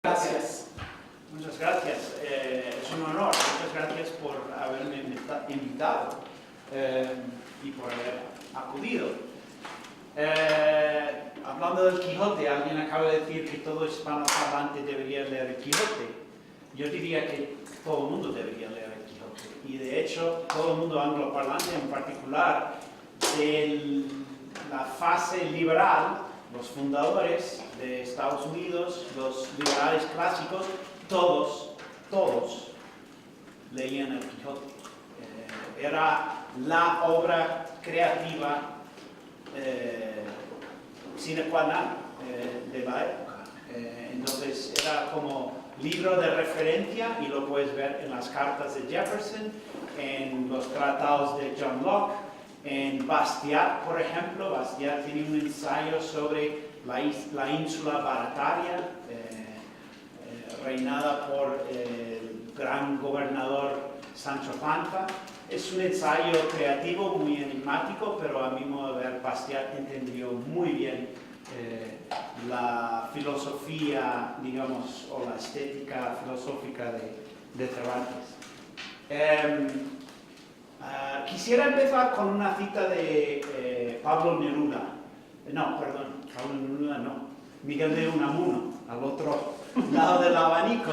Gracias. Muchas gracias. Es un honor. Muchas gracias por haberme invitado y por haber acudido. Hablando del Quijote, alguien acaba de decir que todo hispanohablante debería leer el Quijote. Yo diría que todo el mundo debería leer el Quijote. Y de hecho, todo el mundo angloparlante, en particular de la fase liberal, los fundadores de Estados Unidos, los liberales clásicos, todos leían el Quijote. Era la obra creativa sine qua non de la época. Entonces era como libro de referencia y lo puedes ver en las cartas de Jefferson, en los tratados de John Locke, en Bastiat, por ejemplo. Bastiat tiene un ensayo sobre la ínsula Barataria, reinada por el gran gobernador Sancho Panza. Es un ensayo creativo, muy enigmático, pero a mi modo de ver, Bastiat entendió muy bien la filosofía, digamos, o la estética filosófica de Cervantes. Quisiera empezar con una cita de Pablo Neruda. Pablo Neruda no. Miguel de Unamuno, al otro lado del abanico.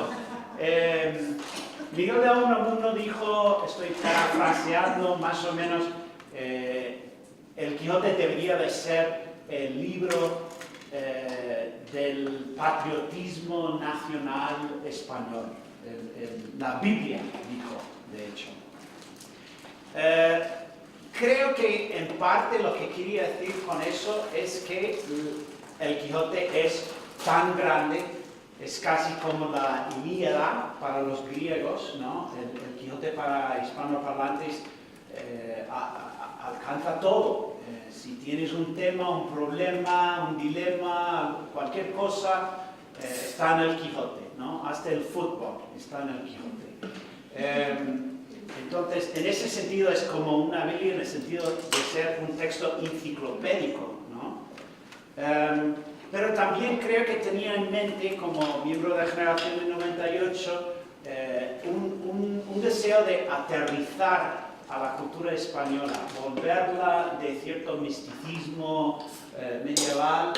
Miguel de Unamuno dijo, estoy parafraseando más o menos, el Quijote debería de ser el libro del patriotismo nacional español. La Biblia, dijo, de hecho. Creo que en parte lo que quería decir con eso es que el Quijote es tan grande, es casi como la Ilíada para los griegos, ¿no? El Quijote para hispanoparlantes alcanza todo. Si tienes un tema, un problema, un dilema, cualquier cosa, está en el Quijote, ¿no? Hasta el fútbol está en el Quijote. Entonces, en ese sentido es como una Biblia en el sentido de ser un texto enciclopédico, ¿no? Pero también creo que tenía en mente, como miembro de la generación del 98, un deseo de aterrizar a la cultura española, volverla de cierto misticismo medieval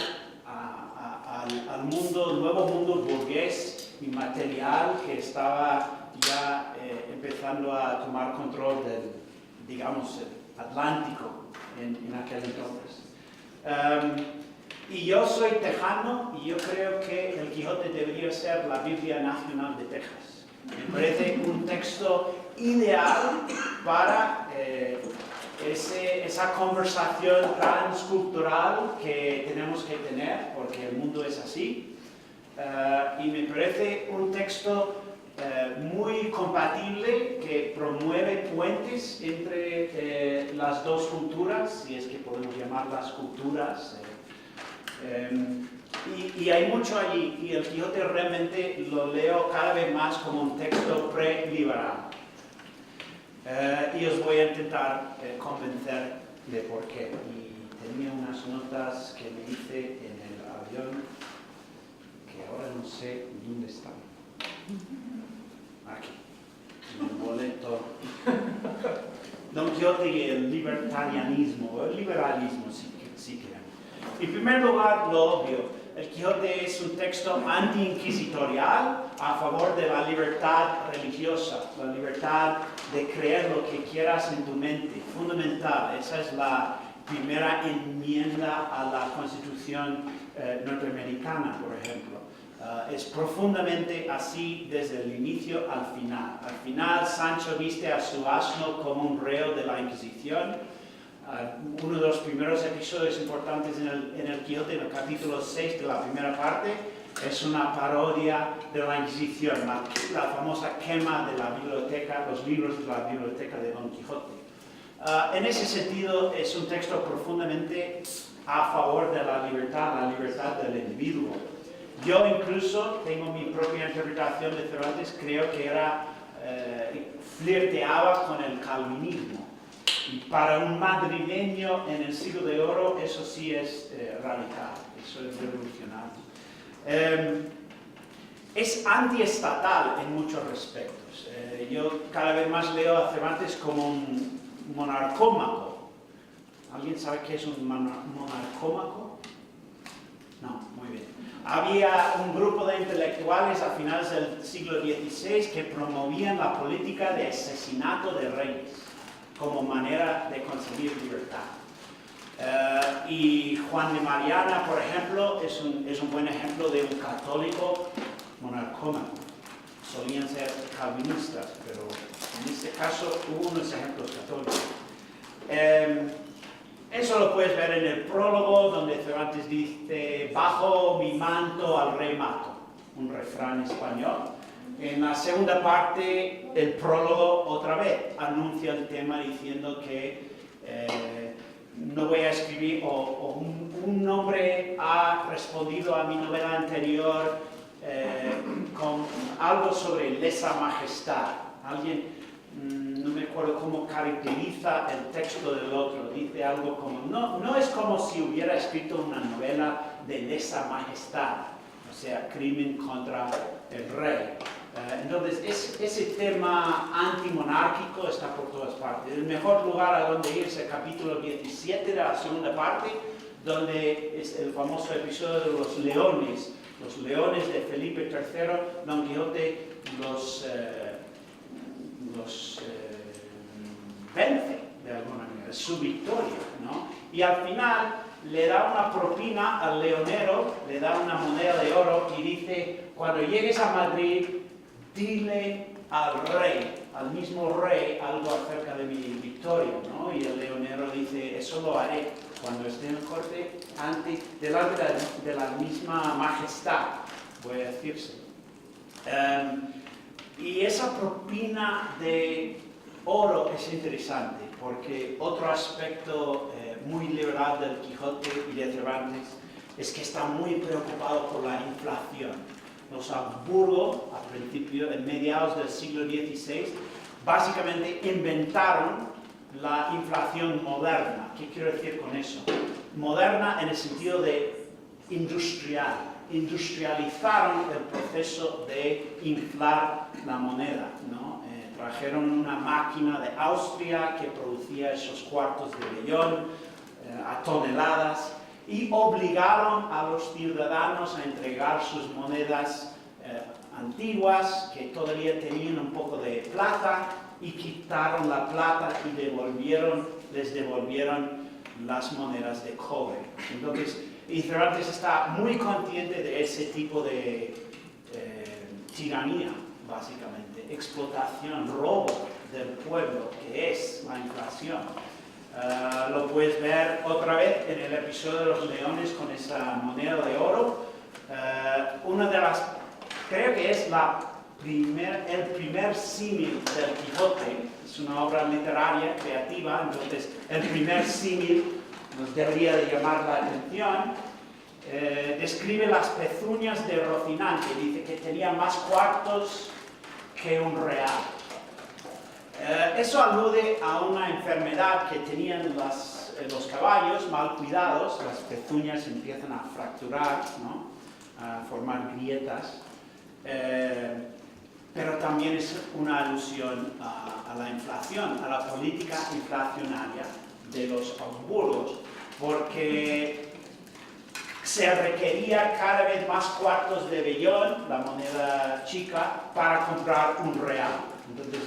al nuevo mundo burgués y material que estaba ya empezando a tomar control del, digamos, el Atlántico en aquel entonces. Y yo soy tejano y yo creo que el Quijote debería ser la Biblia Nacional de Texas. Me parece un texto ideal para esa conversación transcultural que tenemos que tener, porque el mundo es así. Y me parece un texto muy compatible que promueve puentes entre las dos culturas, si es que podemos llamarlas culturas. Y hay mucho allí, y el Quijote realmente lo leo cada vez más como un texto preliberal. Y os voy a intentar convencer de por qué. Y tenía unas notas que me hice en el avión, que ahora no sé dónde están. Aquí, en el boleto. Don Quijote y el libertarianismo, o el liberalismo, si quieren. En primer lugar, lo obvio. El Quijote es un texto anti-inquisitorial a favor de la libertad religiosa, la libertad de creer lo que quieras en tu mente, fundamental. Esa es la primera enmienda a la Constitución norteamericana, por ejemplo. Es profundamente así desde el inicio al final. Al final, Sancho viste a su asno como un reo de la Inquisición. Uno de los primeros episodios importantes en el Quijote, en el capítulo 6 de la primera parte, es una parodia de la Inquisición, la famosa quema de la biblioteca, los libros de la biblioteca de Don Quijote. En ese sentido, es un texto profundamente a favor de la libertad del individuo. Yo incluso tengo mi propia interpretación de Cervantes, creo que flirteaba con el calvinismo. Y para un madrileño en el siglo de oro, eso sí es radical, eso es revolucionario. es antiestatal en muchos respectos. Yo cada vez más leo a Cervantes como un monarcómaco. ¿Alguien sabe qué es un monarcómaco? No, muy bien. Había un grupo de intelectuales a finales del siglo XVI que promovían la política de asesinato de reyes como manera de conseguir libertad. Y Juan de Mariana, por ejemplo, es un buen ejemplo de un católico monarcómaco. Solían ser calvinistas, pero en este caso hubo unos ejemplos católicos. Eso lo puedes ver en el prólogo, donde Cervantes dice: bajo mi manto al rey mato, un refrán español. En la segunda parte, el prólogo otra vez anuncia el tema diciendo que no voy a escribir, o un hombre ha respondido a mi novela anterior con algo sobre lesa majestad. Alguien, no me acuerdo cómo caracteriza el texto del otro, dice algo como: no es como si hubiera escrito una novela de lesa majestad, o sea, crimen contra el rey. Entonces, ese tema antimonárquico está por todas partes. El mejor lugar a donde ir es el capítulo 17 de la segunda parte, donde es el famoso episodio de los leones de Felipe III. Don Quijote los vence de alguna manera, es su victoria, ¿no? Y al final le da una propina al leonero, le da una moneda de oro y dice: cuando llegues a Madrid, dile al rey, al mismo rey, algo acerca de mi victoria, ¿no? Y el leonero dice: eso lo haré cuando esté en corte, delante de la misma majestad, voy a decirse. Y esa propina de oro es interesante, porque otro aspecto muy liberal del Quijote y de Cervantes es que está muy preocupado por la inflación. Los Habsburgo, en mediados del siglo XVI, básicamente inventaron la inflación moderna. ¿Qué quiero decir con eso? Moderna en el sentido de industrial. Industrializaron el proceso de inflar la moneda, ¿no? Trajeron una máquina de Austria que producía esos cuartos de vellón a toneladas, y obligaron a los ciudadanos a entregar sus monedas antiguas, que todavía tenían un poco de plata, y quitaron la plata y les devolvieron las monedas de cobre. Entonces, y Cervantes está muy consciente de ese tipo de tiranía, básicamente, explotación, robo del pueblo, que es la inflación. Lo puedes ver otra vez en el episodio de los leones con esa moneda de oro. Una de las, creo que es el primer símil del Quijote, es una obra literaria, creativa, entonces el primer símil nos debería de llamar la atención. Describe las pezuñas de Rocinante, dice que tenía más cuartos que un real. Eso alude a una enfermedad que tenían los caballos mal cuidados. Las pezuñas empiezan a fracturar, ¿no? A formar grietas, pero también es una alusión a la inflación, a la política inflacionaria de los Habsburgos, porque se requería cada vez más cuartos de vellón, la moneda chica, para comprar un real. Entonces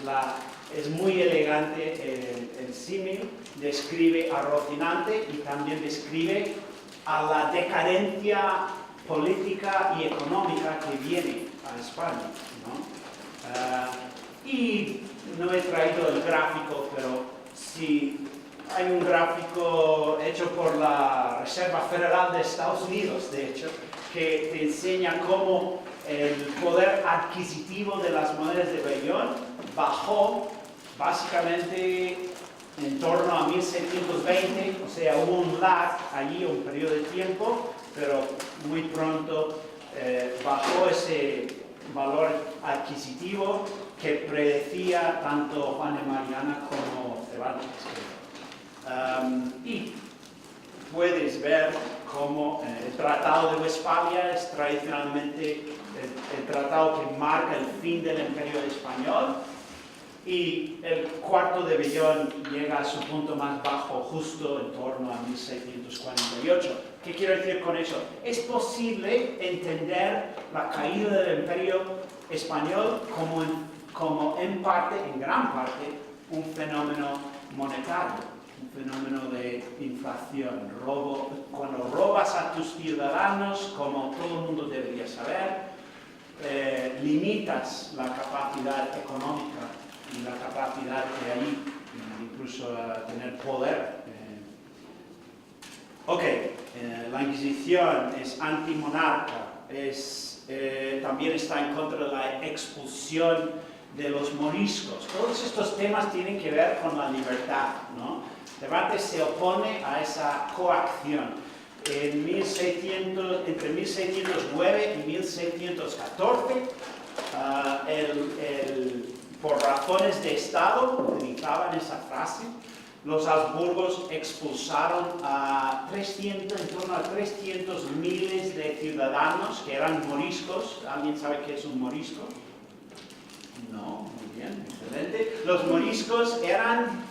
es muy elegante el símil, describe a Rocinante y también describe a la decadencia política y económica que viene a España, ¿no? Y no he traído el gráfico, pero sí hay un gráfico hecho por la Reserva Federal de Estados Unidos, de hecho, que te enseña cómo el poder adquisitivo de las monedas de vellón bajó básicamente en torno a 1720, o sea, hubo un lag allí, un periodo de tiempo, pero muy pronto bajó ese valor adquisitivo que predecía tanto Juan de Mariana como Cervantes. Y puedes ver como el Tratado de Westfalia es tradicionalmente el tratado que marca el fin del Imperio Español, y el Cuarto de Bellón llega a su punto más bajo justo en torno a 1648. ¿Qué quiero decir con eso? Es posible entender la caída del Imperio Español como en parte, en gran parte, un fenómeno monetario, un fenómeno de inflación. Cuando robas a tus ciudadanos, como todo el mundo debería saber, limitas la capacidad económica y la capacidad de ahí, incluso a tener poder. La Inquisición es antimonarca, también está en contra de la expulsión de los moriscos. Todos estos temas tienen que ver con la libertad, ¿no? Cervantes se opone a esa coacción. Entre 1609 y 1614, por razones de Estado, utilizaban esa frase, los Habsburgos expulsaron en torno a 300 miles de ciudadanos que eran moriscos. ¿Alguien sabe qué es un morisco? No, muy bien, excelente. Los moriscos eran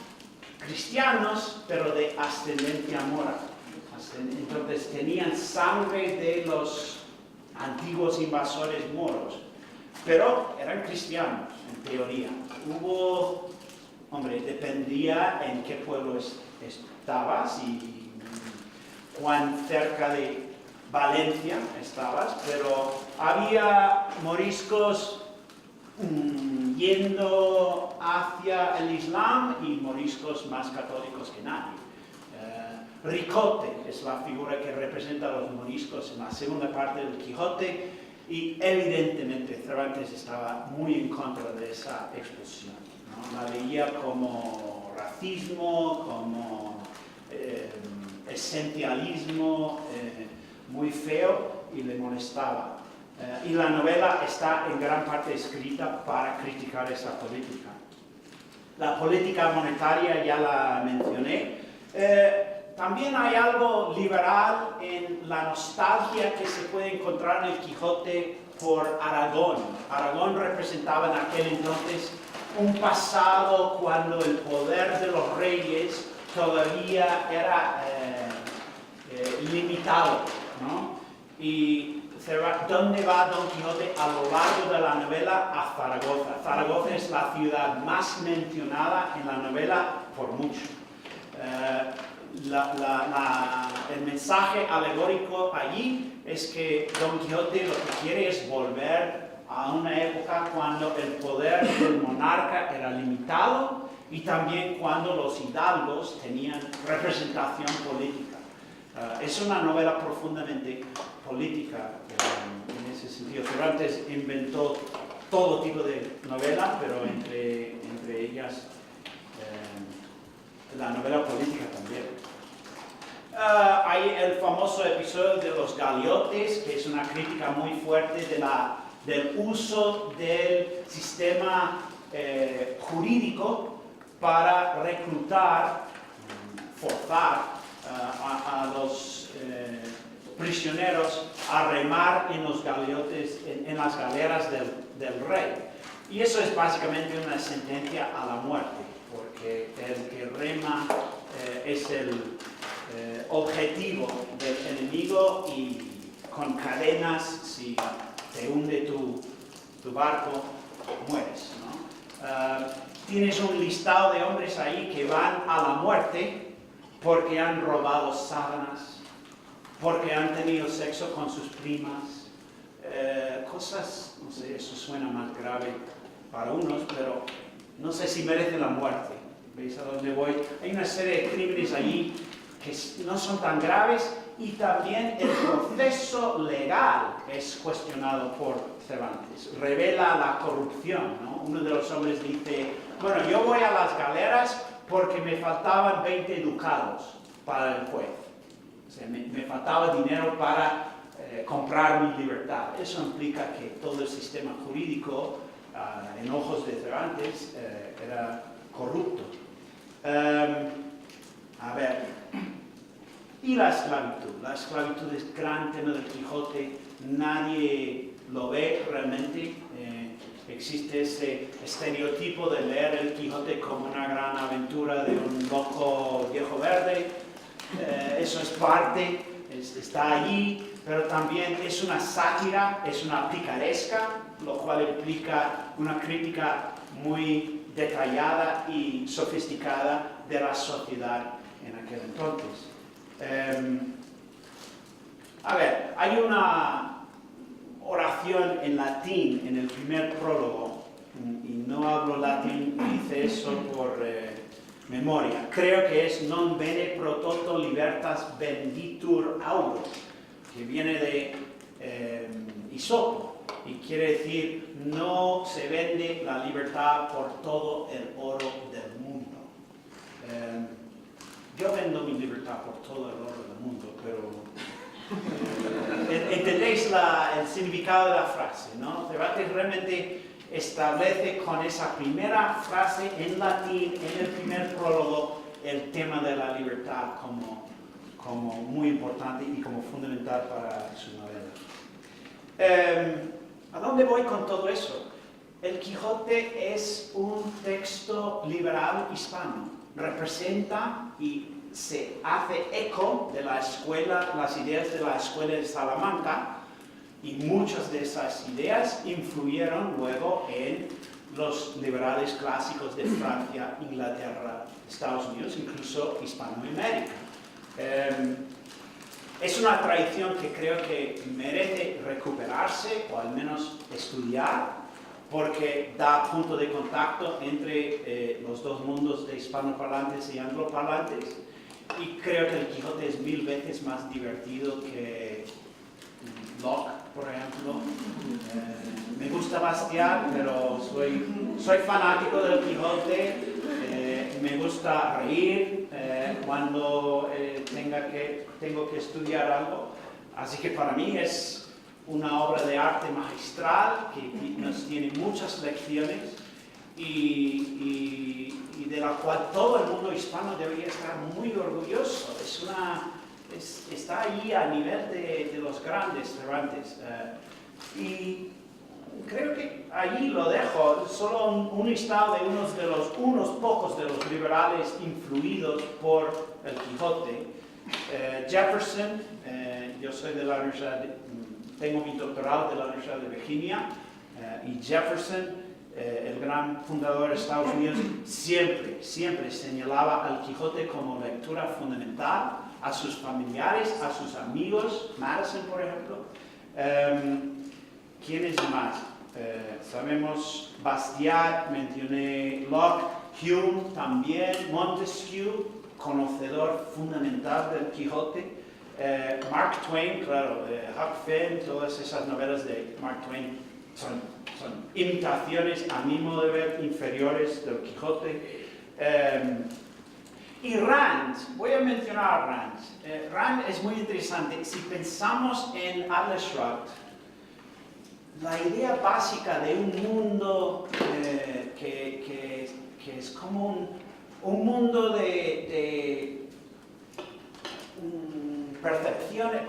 cristianos, pero de ascendencia mora. Entonces tenían sangre de los antiguos invasores moros, pero eran cristianos, en teoría. Dependía en qué pueblo estabas y cuán cerca de Valencia estabas, pero había moriscos yendo hacia el Islam y moriscos más católicos que nadie. Ricote es la figura que representa a los moriscos en la segunda parte del Quijote, y evidentemente Cervantes estaba muy en contra de esa expulsión, ¿no? La veía como racismo, como esencialismo muy feo, y le molestaba. Y la novela está en gran parte escrita para criticar esa política. La política monetaria ya la mencioné. También hay algo liberal en la nostalgia que se puede encontrar en el Quijote por Aragón. Aragón representaba en aquel entonces un pasado cuando el poder de los reyes todavía era limitado, ¿no? Y ¿dónde va Don Quijote a lo largo de la novela? A Zaragoza. Zaragoza es la ciudad más mencionada en la novela por mucho. El mensaje alegórico allí es que Don Quijote lo que quiere es volver a una época cuando el poder del monarca era limitado y también cuando los hidalgos tenían representación política. Es una novela profundamente política en ese sentido. Cervantes inventó todo tipo de novela, pero entre ellas la novela política también. Hay el famoso episodio de los galeotes, que es una crítica muy fuerte del uso del sistema jurídico para reclutar, forzar a los prisioneros a remar en los galeotes, en las galeras del rey. Y eso es básicamente una sentencia a la muerte, porque el que rema es el objetivo del enemigo, y con cadenas, si te hunde tu barco, mueres, ¿no? Tienes un listado de hombres ahí que van a la muerte porque han robado sábanas, porque han tenido sexo con sus primas, cosas, no sé, eso suena más grave para unos, pero no sé si merecen la muerte. ¿Veis a dónde voy? Hay una serie de crímenes allí que no son tan graves, y también el proceso legal es cuestionado por Cervantes. Revela la corrupción, ¿no? Uno de los hombres dice, bueno, yo voy a las galeras porque me faltaban 20 ducados para el juez. O sea, me faltaba dinero para comprar mi libertad. Eso implica que todo el sistema jurídico, en ojos de Cervantes, era corrupto. A ver, Y la esclavitud. La esclavitud es gran tema del Quijote, nadie lo ve realmente. Existe ese estereotipo de leer el Quijote como una gran aventura de un loco viejo verde. Eso es parte, está allí, pero también es una sátira, es una picaresca, lo cual implica una crítica muy detallada y sofisticada de la sociedad en aquel entonces. A ver, hay una oración en latín en el primer prólogo, y no hablo latín, hice eso por memoria. Creo que es non bene pro toto libertas venditur auro, que viene de Isopo, y quiere decir no se vende la libertad por todo el oro del mundo. Yo vendo mi libertad por todo el oro del mundo, pero entendéis el significado de la frase, ¿no? Cervantes realmente establece con esa primera frase en latín, en el primer prólogo, el tema de la libertad como muy importante y como fundamental para su novela. ¿A dónde voy con todo eso? El Quijote es un texto liberal hispano. Representa y se hace eco de la escuela, las ideas de la escuela de Salamanca, y muchas de esas ideas influyeron luego en los liberales clásicos de Francia, Inglaterra, Estados Unidos, incluso Hispanoamérica. Es una tradición que creo que merece recuperarse o al menos estudiar, porque da punto de contacto entre los dos mundos de hispanoparlantes y angloparlantes, y creo que el Quijote es 1000 veces más divertido que Locke, por ejemplo. Me gusta Bastiat, pero soy fanático del Quijote. Me gusta reír cuando tengo que estudiar algo. Así que para mí es una obra de arte magistral que nos tiene muchas lecciones y de la cual todo el mundo hispano debería estar muy orgulloso. Está ahí a nivel de los grandes Cervantes. Y creo que allí lo dejo, solo un listado de unos pocos de los liberales influidos por el Quijote. Jefferson, yo soy de la Universidad, tengo mi doctorado de la Universidad de Virginia, y Jefferson, el gran fundador de Estados Unidos, siempre señalaba al Quijote como lectura fundamental a sus familiares, a sus amigos, Madison, por ejemplo. ¿Quién es más? Sabemos Bastiat, mencioné Locke, Hume también, Montesquieu, conocedor fundamental del Quijote, Mark Twain, claro, Huck Finn, todas esas novelas de Mark Twain son imitaciones, a mi modo de ver, inferiores del Quijote. Y Rand, voy a mencionar a Rand. Rand es muy interesante. Si pensamos en Atlas Shrugged, la idea básica de un mundo que es como un mundo de percepciones,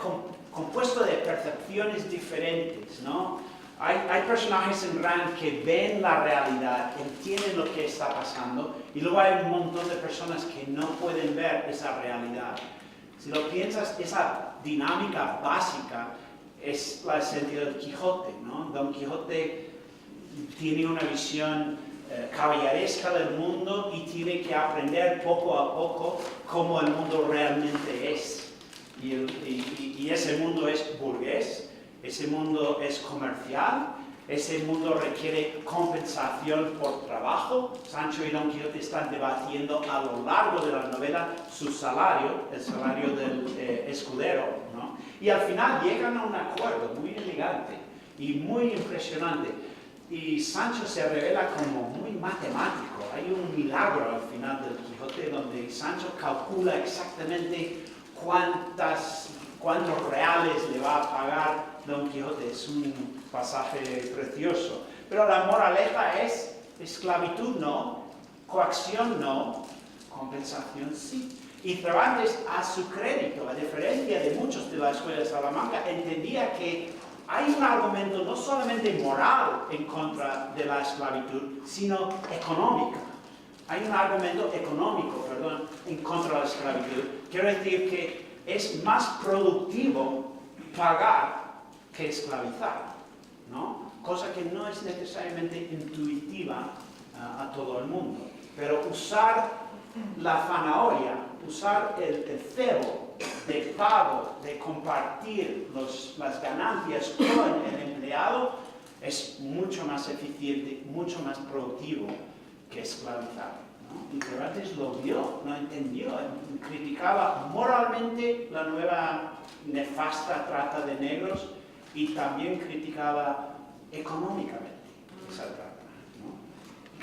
compuesto de percepciones diferentes, ¿no? Hay personajes en Rand que ven la realidad, entienden lo que está pasando, y luego hay un montón de personas que no pueden ver esa realidad. Si lo piensas, esa dinámica básica es la esencia del Quijote, ¿no? Don Quijote tiene una visión caballeresca del mundo y tiene que aprender poco a poco cómo el mundo realmente es. Y ese mundo es burgués. Ese mundo es comercial, ese mundo requiere compensación por trabajo. Sancho y Don Quijote están debatiendo a lo largo de la novela su salario, el salario del escudero, ¿no? Y al final llegan a un acuerdo muy elegante y muy impresionante. Y Sancho se revela como muy matemático. Hay un milagro al final del Quijote donde Sancho calcula exactamente cuántos reales le va a pagar Don Quijote. Es un pasaje precioso. Pero la moraleja es esclavitud no, coacción no, compensación sí. Y Cervantes, a su crédito, a diferencia de muchos de la escuela de Salamanca, entendía que hay un argumento no solamente moral en contra de la esclavitud, sino económico. Hay un argumento económico, perdón, en contra de la esclavitud. Quiero decir que es más productivo pagar que esclavizar, ¿no? Cosa que no es necesariamente intuitiva a todo el mundo. Pero usar la zanahoria, usar el cebo de pago, de compartir las ganancias con el empleado, es mucho más eficiente, mucho más productivo que esclavizar, ¿no? Y Cervantes lo vio, lo entendió, criticaba moralmente la nueva nefasta trata de negros y también criticaba económicamente esa trata, ¿no?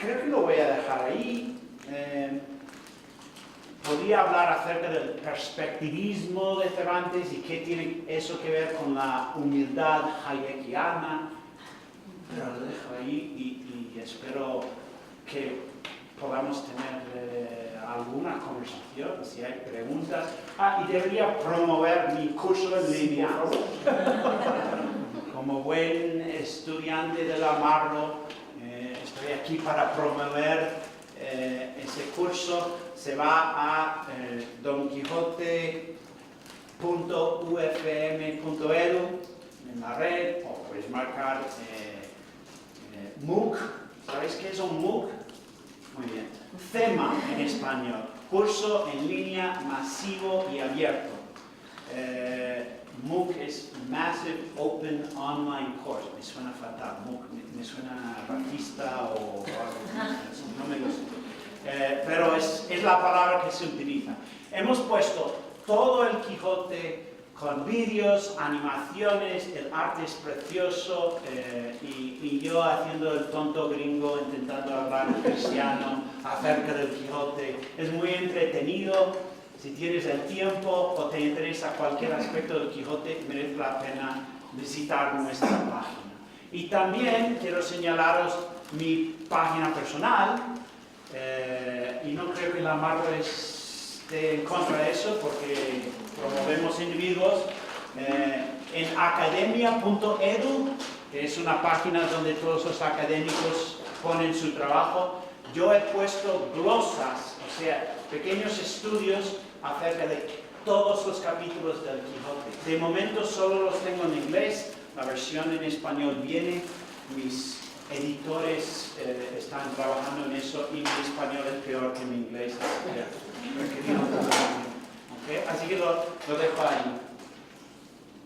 Creo que lo voy a dejar ahí. Podría hablar acerca del perspectivismo de Cervantes y qué tiene eso que ver con la humildad hayekiana, pero lo dejo ahí y espero que podamos tener alguna conversación, si hay preguntas. Y debería promover mi curso en línea. Como buen estudiante de la Marlo, estoy aquí para promover ese curso. Se va a donquijote.ufm.edu en la red, o puedes marcar MOOC. ¿Sabéis qué es un MOOC? Muy bien. CEMA en español. Curso en línea masivo y abierto. MOOC es Massive Open Online Course. Me suena fatal. MOOC me suena racista o algo así. No me gusta. Pero es la palabra que se utiliza. Hemos puesto todo el Quijote con vídeos, animaciones, el arte es precioso, y yo haciendo el tonto gringo intentando hablar cristiano acerca del Quijote. Es muy entretenido. Si tienes el tiempo o te interesa cualquier aspecto del Quijote, merece la pena visitar nuestra página. Y también quiero señalaros mi página personal, y no creo que la Marlo esté en contra de eso porque promovemos individuos. En academia.edu, que es una página donde todos los académicos ponen su trabajo, yo he puesto glosas, o sea, pequeños estudios acerca de todos los capítulos del Quijote. De momento solo los tengo en inglés, la versión en español viene, mis editores están trabajando en eso y mi español es peor que mi inglés. ¿Okay? Así que lo dejo ahí.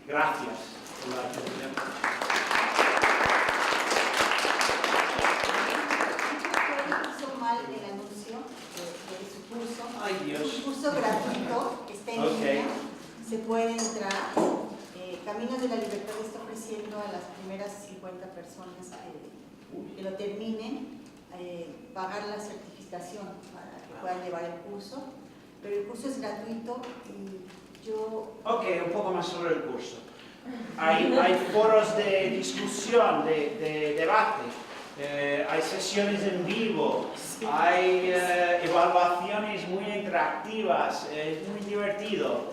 Gracias por la atención. Hizo mal el anuncio de su curso. Ay, Dios. Es un curso gratuito, está en línea, se puede entrar. Caminos de la Libertad está ofreciendo a las primeras 50 personas que lo terminen, pagar la certificación para que puedan llevar el curso, pero el curso es gratuito y yo... Ok, un poco más sobre el curso. Hay foros de discusión, de debate, hay sesiones en vivo, hay evaluaciones muy interactivas, es muy divertido,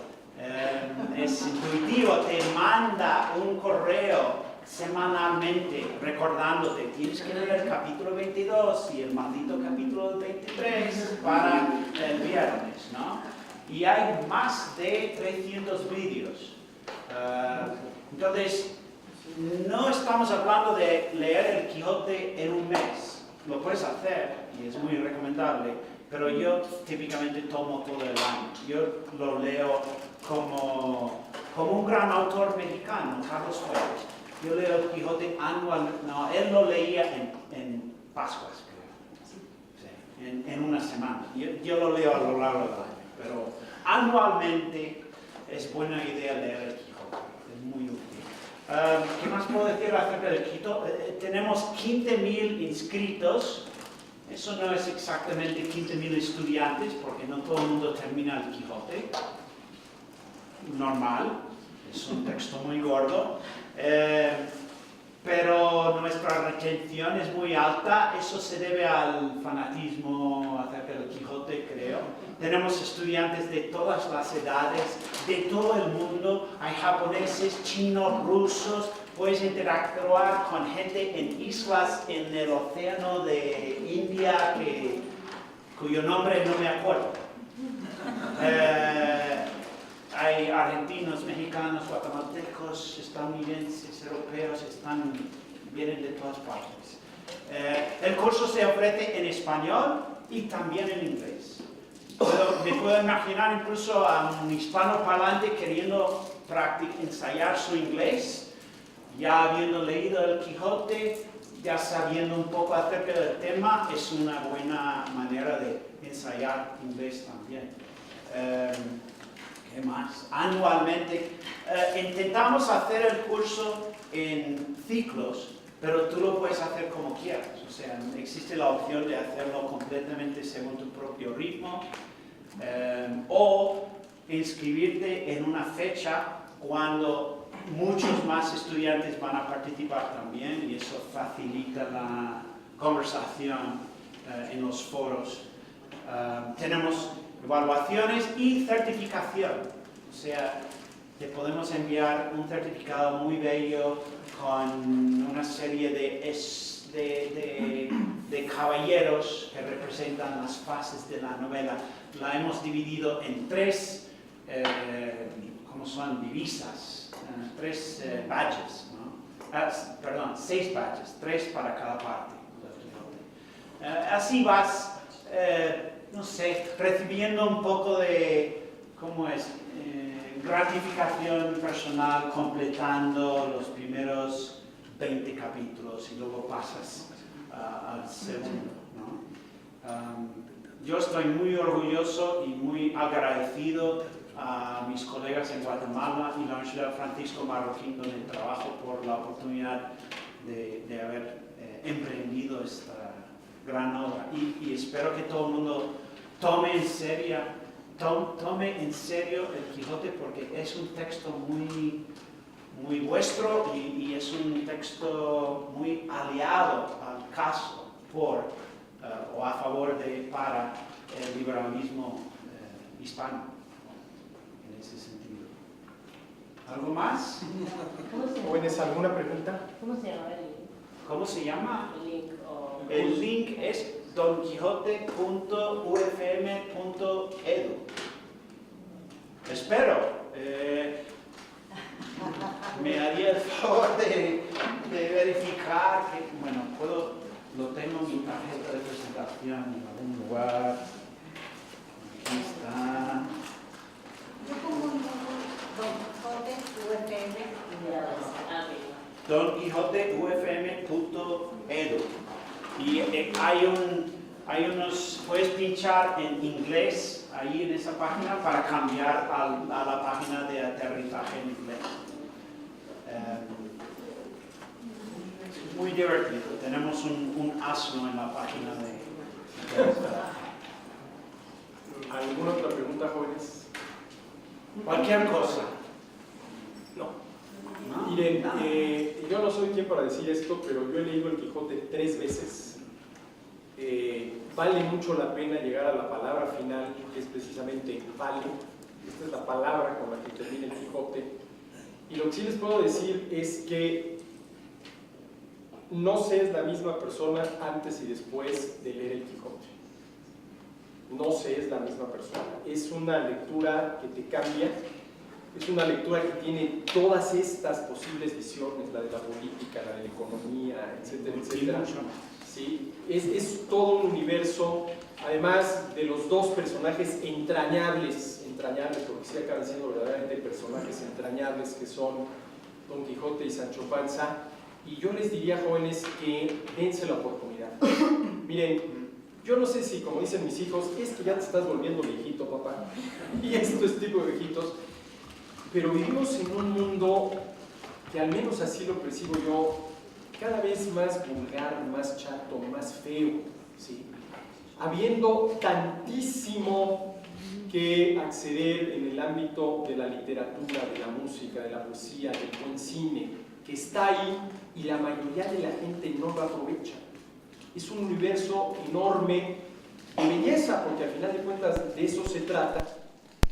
es intuitivo, te manda un correo semanalmente recordándote, tienes que leer el capítulo 22 y el maldito capítulo 23 para el viernes, ¿no? Y hay más de 300 vídeos. Entonces, no estamos hablando de leer el Quijote en un mes. Lo puedes hacer y es muy recomendable, pero yo típicamente tomo todo el año. Yo lo leo como un gran autor mexicano, Carlos Fuentes. Yo leo el Quijote anualmente. No, él lo leía en Pascuas, creo. Sí, en una semana. Yo lo leo a lo largo del año, pero anualmente es buena idea leer el Quijote. Es muy útil. ¿Qué más puedo decir acerca del Quijote? Tenemos 15.000 inscritos. Eso no es exactamente 15.000 estudiantes, porque no todo el mundo termina el Quijote. Normal. Es un texto muy gordo. pero nuestra retención es muy alta. Eso se debe al fanatismo acerca del Quijote, creo. Tenemos estudiantes de todas las edades, de todo el mundo. Hay japoneses, chinos, rusos. Puedes interactuar con gente en islas en el océano de India cuyo nombre no me acuerdo. Hay argentinos, mexicanos, guatemaltecos, estadounidenses, europeos, vienen de todas partes. El curso se ofrece en español y también en inglés. Me puedo imaginar incluso a un hispanoparlante queriendo ensayar su inglés, ya habiendo leído el Quijote, ya sabiendo un poco acerca del tema, es una buena manera de ensayar inglés también. ¿Qué más? Anualmente intentamos hacer el curso en ciclos, pero tú lo puedes hacer como quieras. O sea, existe la opción de hacerlo completamente según tu propio ritmo o inscribirte en una fecha cuando muchos más estudiantes van a participar también y eso facilita la conversación en los foros. Tenemos evaluaciones y certificación, o sea, te podemos enviar un certificado muy bello con una serie de caballeros que representan las fases de la novela. La hemos dividido en tres, ¿cómo son? Divisas, tres badges, ¿no? Perdón, 6 badges, 3 para cada parte. Así vas, no sé, recibiendo un poco de, ¿cómo es? Gratificación personal, completando los primeros 20 capítulos y luego pasas al segundo, ¿no? Yo estoy muy orgulloso y muy agradecido a mis colegas en Guatemala y la Universidad Francisco Marroquín, donde trabajo, por la oportunidad de haber emprendido esta gran obra. Y espero que todo el mundo tome en serio el Quijote, porque es un texto muy vuestro y es un texto muy aliado al caso o a favor para el liberalismo hispano, en ese sentido. ¿Algo más? ¿Jóvenes, alguna pregunta? ¿Cómo se llama el link? ¿Cómo se llama? El link El link es donquijote.ufm.edu. Espero. Me haría el favor de verificar que, bueno, lo tengo en mi tarjeta de presentación en algún lugar. Aquí está. Yo pongo un donquijote.ufm.edu. Y hay unos, puedes pinchar en inglés ahí en esa página para cambiar a la página de aterrizaje en inglés. Es muy divertido. Tenemos un asno en la página de ¿Alguna otra pregunta, jóvenes? cualquier cosa. No. ¿No? Miren, Nada. yo no soy quien para decir esto, pero yo he leído el Quijote 3 veces. Vale mucho la pena llegar a la palabra final, que es precisamente vale. Esta es la palabra con la que termina el Quijote. Y lo que sí les puedo decir es que no se es la misma persona antes y después de leer el Quijote. No se es la misma persona. Es una lectura que te cambia. Es una lectura que tiene todas estas posibles visiones, la de la política, la de la economía, etcétera, etcétera. ¿Sí? Es todo un universo, además de los dos personajes entrañables, porque sí acaban siendo verdaderamente personajes entrañables, que son Don Quijote y Sancho Panza. Y yo les diría, jóvenes, que dense la oportunidad. Miren, yo no sé si, como dicen mis hijos, es que ya te estás volviendo viejito, papá, y esto es tipo de viejitos, pero vivimos en un mundo que, al menos así lo percibo yo, cada vez más vulgar, más chato, más feo, ¿sí? Habiendo tantísimo que acceder en el ámbito de la literatura, de la música, de la poesía, del buen cine, que está ahí y la mayoría de la gente no lo aprovecha. Es un universo enorme de belleza, porque al final de cuentas de eso se trata,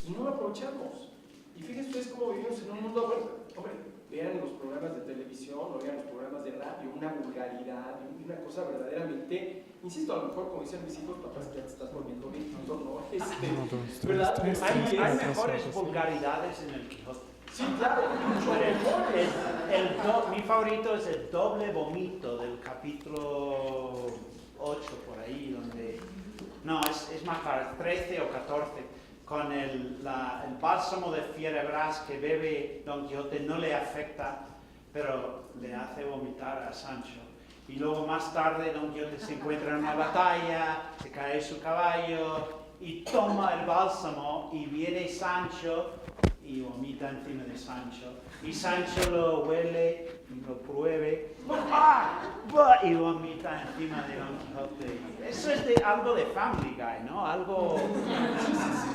y no lo aprovechamos. Y fíjense ustedes cómo vivimos en un mundo, hombre, vean los programas de televisión o vean los programas de radio, una vulgaridad, una cosa verdaderamente, insisto, a lo mejor como dicen mis hijos, papás, ya te estás volviendo viejito, ¿no? ¿Verdad? Hay mejores vulgaridades en el Quijote. Sí, claro, mucho mejor. Mi favorito es el doble vomito del capítulo 8 por ahí, donde... No, es más claro, 13 o 14, con el bálsamo de Fierabras que bebe Don Quijote no le afecta, pero le hace vomitar a Sancho. Y luego más tarde Don Quijote se encuentra en una batalla, se cae de su caballo y toma el bálsamo y viene Sancho y vomita encima de Sancho. Y Sancho lo huele y lo pruebe y vomita encima de Don Quijote. Eso es algo de Family Guy, ¿no? Algo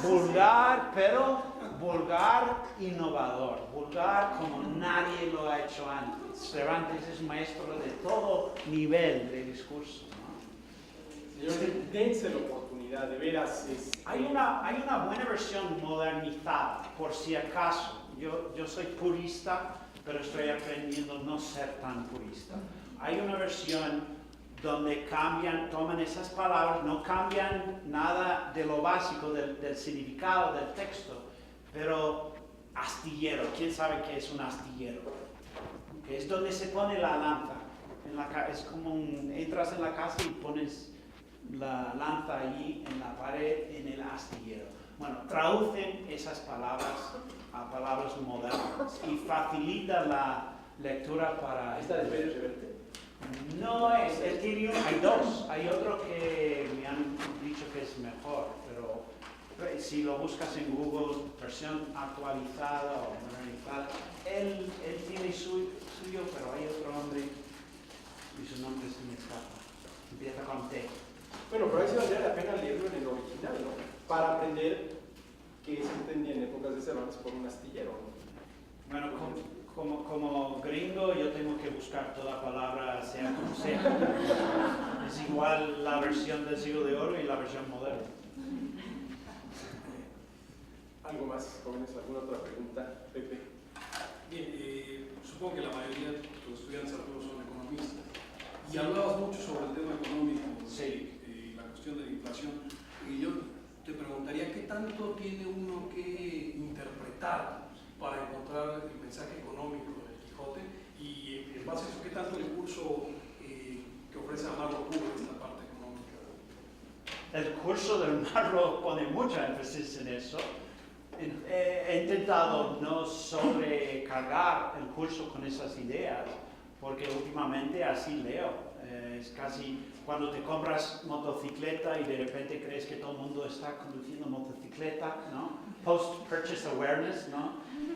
vulgar, pero vulgar innovador. Vulgar como nadie lo ha hecho antes. Cervantes es maestro de todo nivel de discurso, ¿no? Señores, dense la oportunidad, de veras. Hay una buena versión modernizada, por si acaso. Yo soy purista, pero estoy aprendiendo a no ser tan purista. Hay una versión donde toman esas palabras, no cambian nada de lo básico del significado del texto, pero astillero, ¿quién sabe qué es un astillero? Que es donde se pone la lanza. Es como entras en la casa y pones la lanza allí en la pared, en el astillero. Bueno, traducen esas palabras a palabras modernas y facilita la lectura para... ¿Esta de Pérez Reverte? No es, hay dos. Hay otro que me han dicho que es mejor, pero si lo buscas en Google, versión actualizada o modernizada, él tiene suyo, pero hay otro hombre y su nombre se me escapa. Empieza con T. Bueno, pero ahí sí valdría la pena leerlo en el original, ¿no? Para aprender que se entendía en épocas de Cervantes por un astillero, ¿no? Bueno, como gringo yo tengo que buscar toda palabra, sea como sea. Es igual la versión del siglo de oro y la versión moderna. ¿Algo más, jóvenes? ¿Alguna otra pregunta, Pepe? Bien, supongo que la mayoría de los estudiantes Arturo son economistas. Y hablabas mucho sobre el tema económico, sí. La cuestión de la inflación. Y yo te preguntaría, ¿qué tanto tiene uno que interpretar para encontrar el mensaje económico del Quijote? Y en base a eso, ¿qué tanto el curso que ofrece Marro cubre esta parte económica? El curso del Marro pone mucha énfasis en eso. He intentado no sobrecargar el curso con esas ideas, porque últimamente así leo. Es casi cuando te compras motocicleta y de repente crees que todo el mundo está conduciendo motocicleta, ¿no? Post-purchase awareness, ¿no?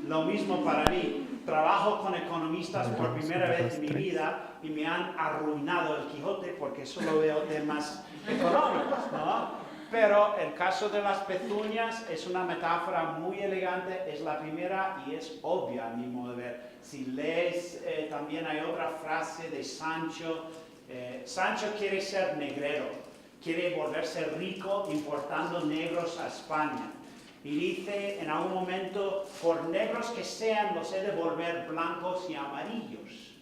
Lo mismo para mí. Trabajo con economistas por primera vez en mi vida y me han arruinado el Quijote porque solo veo temas económicos, ¿no? Pero el caso de las pezuñas es una metáfora muy elegante, es la primera y es obvia a mi modo de ver. Si lees, también hay otra frase de Sancho. Sancho quiere ser negrero, quiere volverse rico importando negros a España. Y dice en algún momento, por negros que sean, los he de volver blancos y amarillos.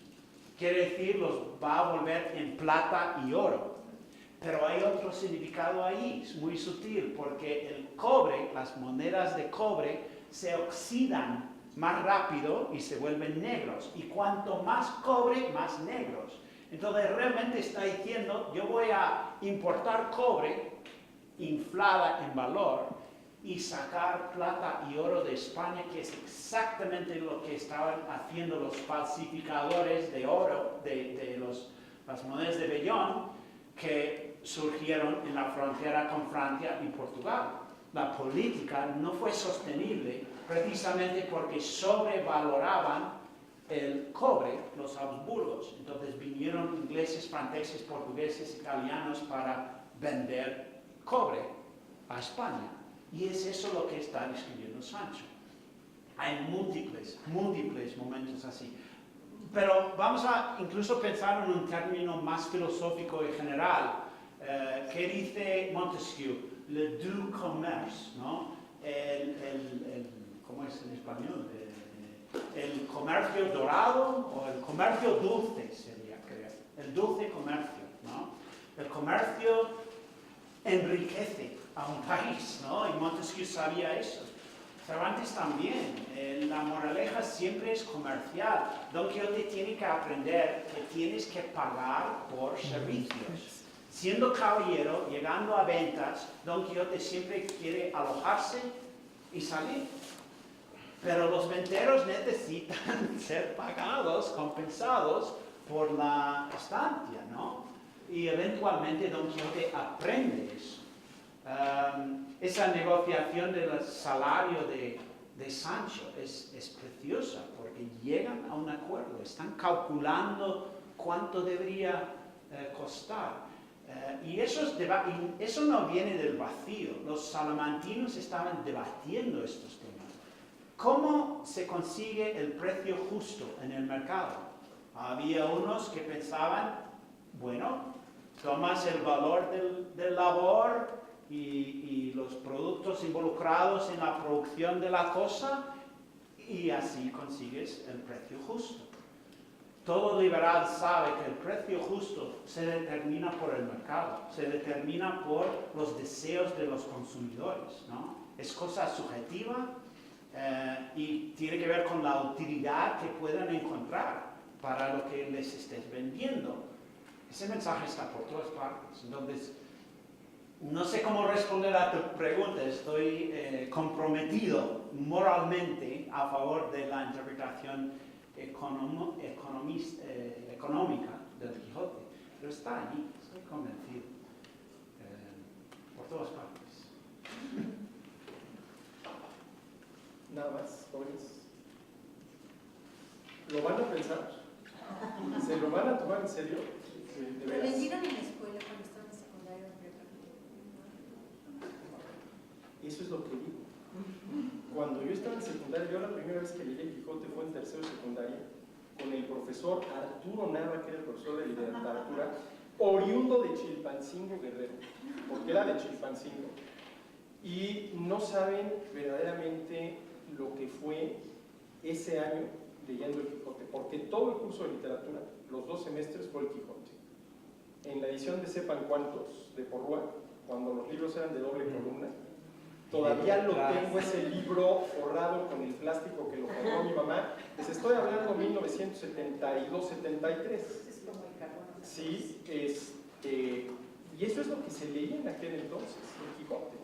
Quiere decir, los va a volver en plata y oro. Pero hay otro significado ahí, es muy sutil, porque el cobre, las monedas de cobre, se oxidan más rápido y se vuelven negros. Y cuanto más cobre, más negros. Entonces realmente está diciendo, yo voy a importar cobre inflada en valor y sacar plata y oro de España, que es exactamente lo que estaban haciendo los falsificadores de oro, las monedas de vellón, que surgieron en la frontera con Francia y Portugal. La política no fue sostenible precisamente porque sobrevaloraban el cobre, los Habsburgos. Entonces vinieron ingleses, franceses, portugueses, italianos para vender cobre a España. Y es eso lo que está describiendo Sancho. Hay múltiples momentos así. Pero vamos a incluso pensar en un término más filosófico y general. ¿Qué dice Montesquieu? Le doux commerce, ¿no? ¿Cómo es en español? El comercio dorado o el comercio dulce sería, creo. El dulce comercio, ¿no? El comercio enriquece a un país, ¿no? Y Montesquieu sabía eso. Cervantes también. La moraleja siempre es comercial. Don Quijote tiene que aprender que tienes que pagar por servicios. Siendo caballero, llegando a ventas, Don Quijote siempre quiere alojarse y salir. Pero los venteros necesitan ser pagados, compensados por la estancia, ¿no? Y eventualmente Don Quijote aprende eso. Esa negociación del salario de Sancho es preciosa porque llegan a un acuerdo, están calculando cuánto debería costar. Y eso no viene del vacío. Los salamantinos estaban debatiendo estos temas. ¿Cómo se consigue el precio justo en el mercado? Había unos que pensaban, bueno, tomas el valor del labor y los productos involucrados en la producción de la cosa y así consigues el precio justo. Todo liberal sabe que el precio justo se determina por el mercado, se determina por los deseos de los consumidores, ¿no? Es cosa subjetiva y tiene que ver con la utilidad que puedan encontrar para lo que les estés vendiendo. Ese mensaje está por todas partes. Entonces, no sé cómo responder a tu pregunta. Estoy comprometido moralmente a favor de la interpretación económica del Quijote, pero está allí, estoy convencido, por todas partes. Nada más, jóvenes. ¿Lo van a pensar? ¿Se lo van a tomar en serio? De Lo veras. vendieron en la escuela cuando estaban en secundaria o prepa. Eso es lo que digo. Cuando yo estaba en secundaria, yo la primera vez que leí el Quijote fue en tercero de secundaria, con el profesor Arturo Nava, que era el profesor de literatura, oriundo de Chilpancingo, Guerrero, porque era de Chilpancingo. Y no saben verdaderamente lo que fue ese año leyendo el Quijote, porque todo el curso de literatura, los 2 semestres, fue el Quijote. En la edición de sepan cuántos de Porrúa, cuando los libros eran de doble columna, todavía lo tengo, ese libro forrado con el plástico que lo forró mi mamá. Les estoy hablando de 1972-73. Es como el carbono. Sí, y eso es lo que se leía en aquel entonces, el Quijote.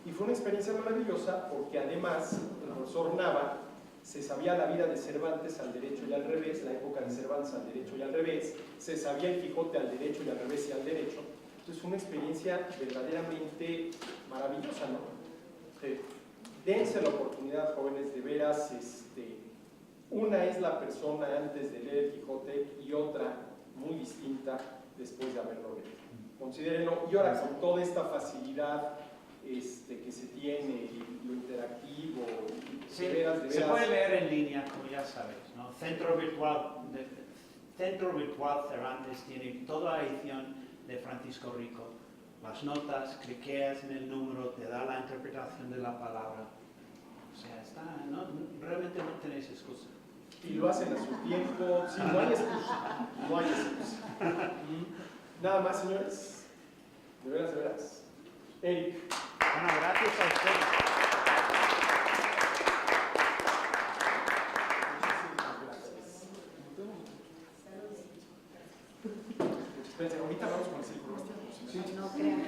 Y fue una experiencia maravillosa porque además el profesor Nava se sabía la vida de Cervantes al derecho y al revés, la época de Cervantes al derecho y al revés, se sabía el Quijote al derecho y al revés y al derecho. Entonces fue una experiencia verdaderamente maravillosa, ¿no? Dense la oportunidad, jóvenes, de veras, una es la persona antes de leer el Quijote y otra muy distinta después de haberlo leído. Considérenlo, y ahora con toda esta facilidad que se tiene, y lo interactivo, Sí, de veras, se puede leer en línea, como ya sabes, ¿no? Centro Virtual Cervantes tiene toda la edición de Francisco Rico. Las notas, cliqueas en el número, te da la interpretación de la palabra. O sea, realmente no tenéis excusa. Y lo hacen a su tiempo, sí, no hay excusa, no hay excusa. Nada más, señores, de veras, de veras. Eric. Bueno, gracias a ustedes. Espérense, ahorita vamos con el círculo. No crean.